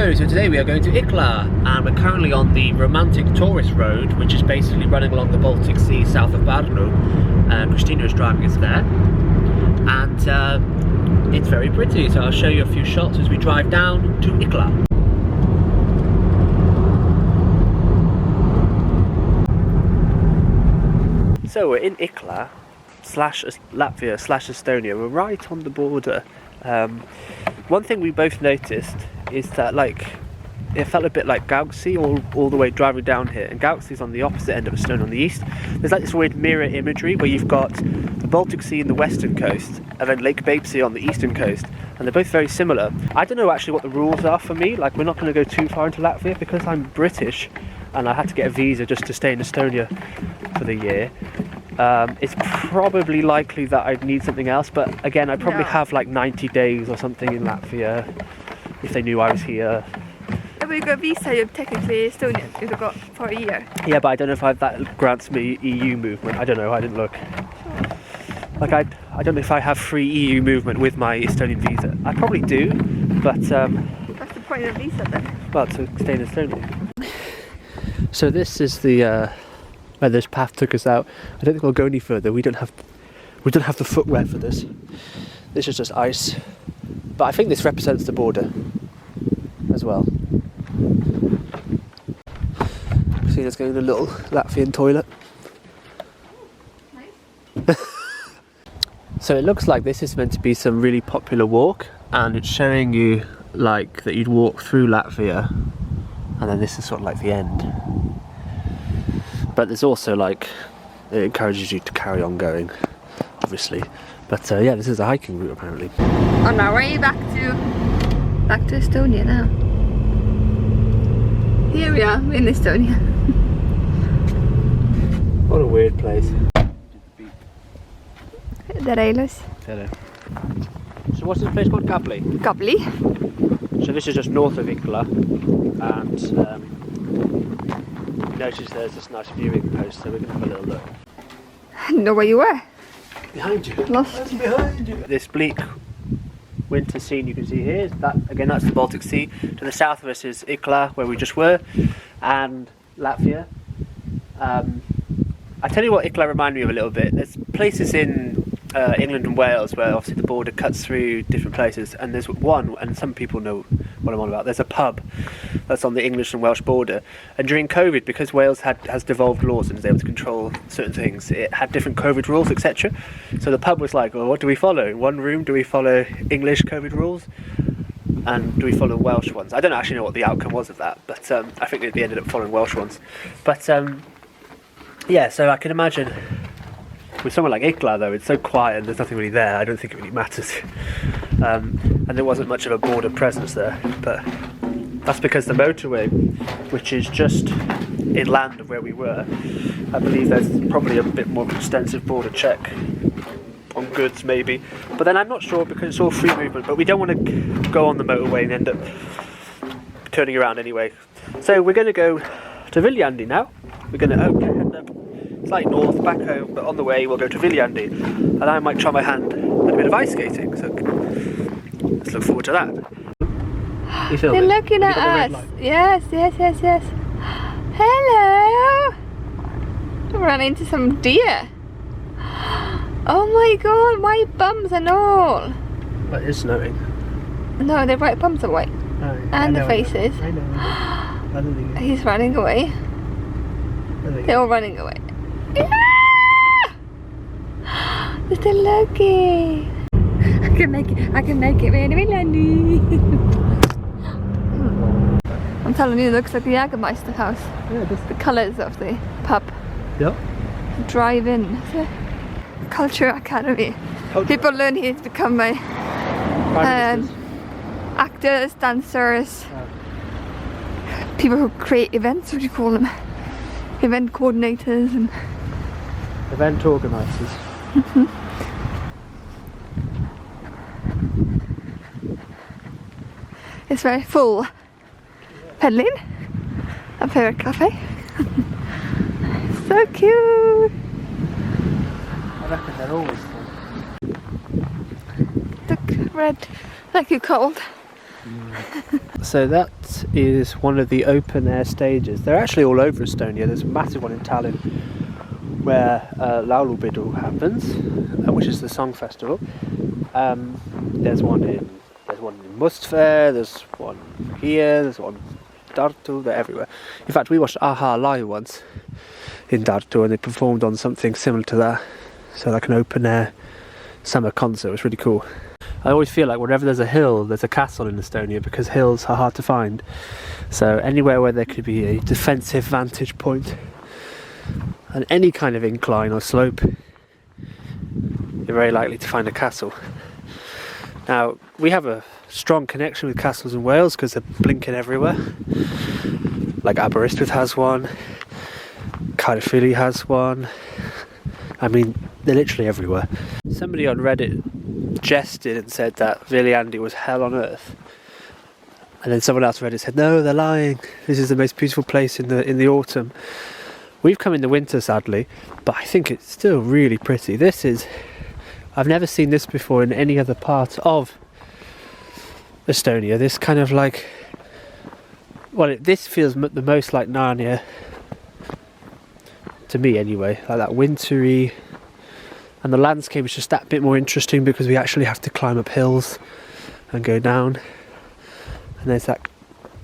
Hello, so today we are going to Ikla and we're currently on the romantic tourist road, which is basically running along the Baltic Sea south of Brno. Christina is driving us there and it's very pretty, so I'll show you a few shots as we drive down to Ikla. So we're in Ikla slash Latvia slash Estonia. We're right on the border. One thing we both noticed is that it felt a bit like Galaxy all the way driving down here, and Galaxy's on the opposite end of Estonia on the east. There's like this weird mirror imagery where you've got the Baltic Sea in the western coast and then Lake Babesea on the eastern coast, and they're both very similar. I don't know actually what the rules are for me. Like, we're not going to go too far into Latvia because I'm British and I had to get a visa just to stay in Estonia for the year. It's probably likely that I'd need something else, but again, I'd probably have like 90 days or something in Latvia if they knew I was here. If we got a visa, you're technically Estonian if you got for a year. Yeah, but I don't know if that grants me EU movement. I don't know, I didn't look. Like, I don't know if I have free EU movement with my Estonian visa. I probably do, but... What's the point of the visa then? Well, to stay in Estonia. So this is the... where this path took us out. I don't think we'll go any further. We don't have the footwear for this. This is just ice. But I think this represents the border as well. See, let's go in a little Latvian toilet. Nice. So it looks like this is meant to be some really popular walk, and it's showing you like that you'd walk through Latvia, and then this is sort of like the end. But there's also like, it encourages you to carry on going, obviously. But yeah, this is a hiking route apparently. On our way back to Estonia now. Here we are in Estonia. What a weird place. The railers. Hello. So what's this place called? Kapli? Kapli. So this is just north of Ikla, and notice there's this nice viewing post, so we're going to have a little look. I didn't know where you were. Behind you. Lost. That's behind you. This bleak winter scene you can see here, that's the Baltic Sea. To the south of us is Ikla, where we just were, and Latvia. I tell you what Ikla reminded me of a little bit. There's places in England and Wales where obviously the border cuts through different places, and there's one, and some people know what I'm on about, there's a pub that's on the English and Welsh border, and during COVID, because Wales has devolved laws and is able to control certain things, it had different COVID rules, etc. So the pub was like, well, what do we follow? In one room, do we follow English COVID rules, and do we follow Welsh ones? I don't actually know what the outcome was of that, but I think they ended up following Welsh ones. But yeah, so I can imagine with somewhere like Ikla though, it's so quiet and there's nothing really there, I don't think it really matters. And there wasn't much of a border presence there, but that's because the motorway, which is just inland of where we were, I believe there's probably a bit more extensive border check on goods maybe, but then I'm not sure because it's all free movement, but we don't want to go on the motorway and end up turning around anyway. So we're going to go to Viljandi now. We're going to head up slightly north, back home, but on the way we'll go to Viljandi, and I might try my hand at a bit of ice skating, so let's look forward to that. They're looking at us. Yes. Hello. I ran into some deer. Oh my god, white bums and all. But it's snowing. No, their white bums are white. Oh, and the faces. I know. He's running away. They're all running away. Yeah! They're still looking. I can make it really. I'm telling you, it looks like the Jägermeister house. Yeah, it does. The colours of the pub. Yep. Drive-in. Culture Academy. People learn here to become actors, dancers, people who create events, what do you call them? Event coordinators and... Event organisers. It's very full. Pedaling. A favorite cafe. So cute. I reckon they're always fun. Look, red. Like you cold. So that is one of the open air stages. They're actually all over Estonia. There's a massive one in Tallinn where Laulupidu happens, which is the song festival. There's one in Mustfair, there's one here, there's one in Tartu, they're everywhere. In fact, we watched Aha live once in Tartu and they performed on something similar to that. So like an open air summer concert. It was really cool. I always feel like wherever there's a hill, there's a castle in Estonia, because hills are hard to find. So anywhere where there could be a defensive vantage point and any kind of incline or slope, you're very likely to find a castle. Now, we have a strong connection with castles in Wales because they're blinking everywhere. Like Aberystwyth has one, Caerphilly has one. I mean, they're literally everywhere. Somebody on Reddit jested and said that Viljandi was hell on earth. And then someone else on Reddit said, no, they're lying. This is the most beautiful place in the autumn. We've come in the winter, sadly, but I think it's still really pretty. I've never seen this before in any other part of Estonia. This kind of like, this feels the most like Narnia, to me anyway, like that wintry, and the landscape is just that bit more interesting because we actually have to climb up hills and go down, and there's that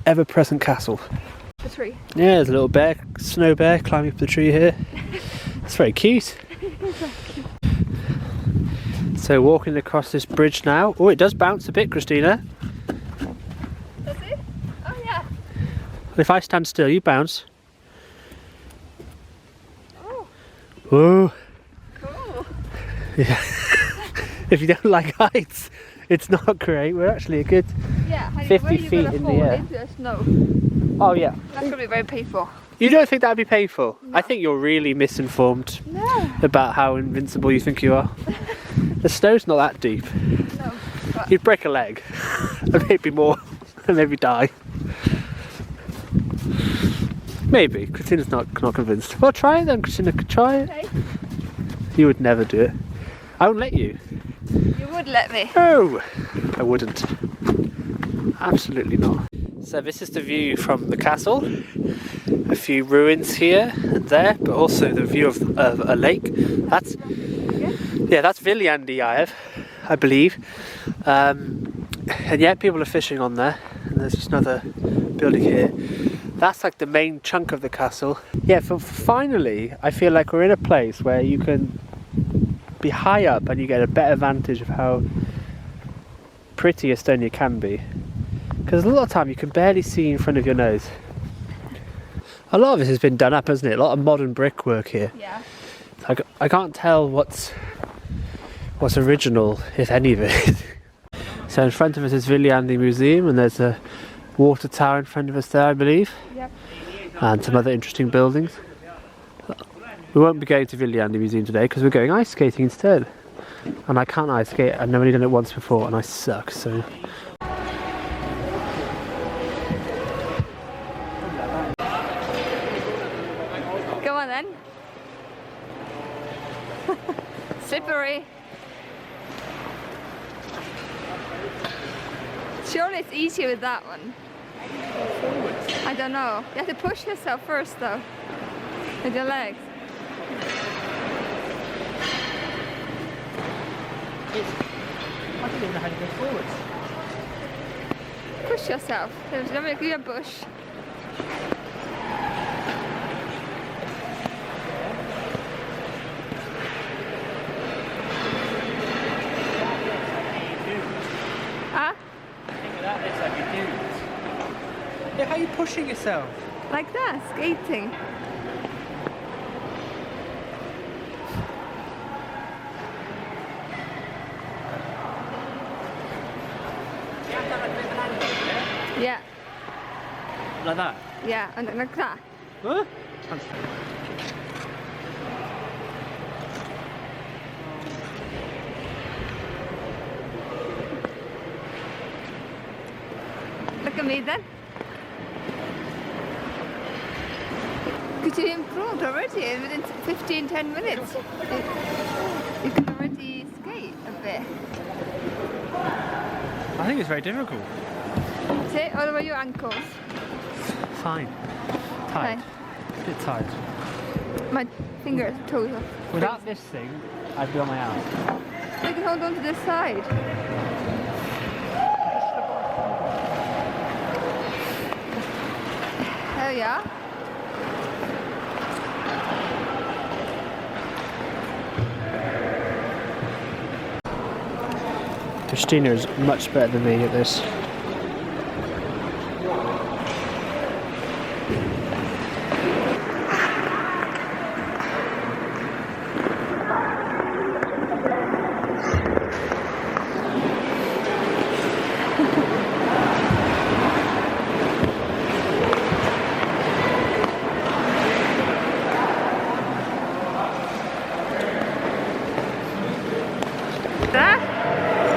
ever-present castle. The tree. Yeah, there's a little bear, snow bear, climbing up the tree here. It's very cute. So walking across this bridge now. Oh, it does bounce a bit, Christina. Does it? Oh yeah. If I stand still, you bounce. Oh. Whoa. Cool. Yeah. If you don't like heights, it's not great. We're actually a good 50 feet in the air. Into the snow? Oh yeah. That's gonna be very painful. You don't think that'd be painful? No. I think you're really misinformed about how invincible you think you are. The snow's not that deep. No. You'd break a leg, and maybe more, and maybe die. Maybe. Christina's not convinced. Well, try it then, Christina. Try it. Okay. You would never do it. I won't let you. You would let me. No, I wouldn't. Absolutely not. So this is the view from the castle. A few ruins here and there, but also the view of a lake. That's Viljandi, I believe. And yeah, people are fishing on there. And there's just another building here. That's like the main chunk of the castle. Yeah, finally, I feel like we're in a place where you can be high up and you get a better vantage of how pretty Estonia can be. Because a lot of time you can barely see in front of your nose. A lot of this has been done up, hasn't it? A lot of modern brickwork here. Yeah. I can't tell what's original, if any of it. So in front of us is Viljandi Museum, and there's a water tower in front of us there, I believe. Yep. And some other interesting buildings. We won't be going to Viljandi Museum today because we're going ice skating instead. And I can't ice skate. I've only done it once before and I suck, so... Go on then. Slippery. Surely it's easier with that one. I don't know. You have to push yourself first though. With your legs. I don't even know how to go forwards. Push yourself. There's never a bush. Huh? That looks like you do. Yeah, how are you pushing yourself? Like that, skating. Yeah. Like that? Yeah, and like that. Huh? Look at me then. Could you improve already within 10 minutes? You can already skate a bit. I think it's very difficult. Is it? What about your ankles? Fine. Tight. A bit tight. My fingers, toes off. Without this thing, I'd be on my ass. You can hold on to this side. There we are. Christina is much better than me at this.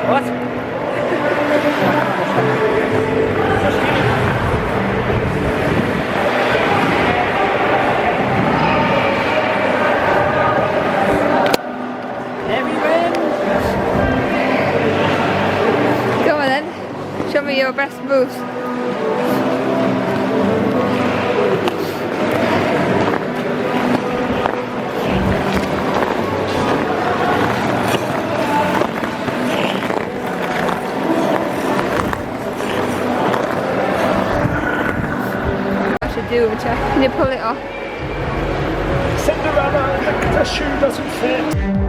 What? Go on then. Show me your best moves. Do it, can you pull it off? Cinderella, the shoe doesn't fit.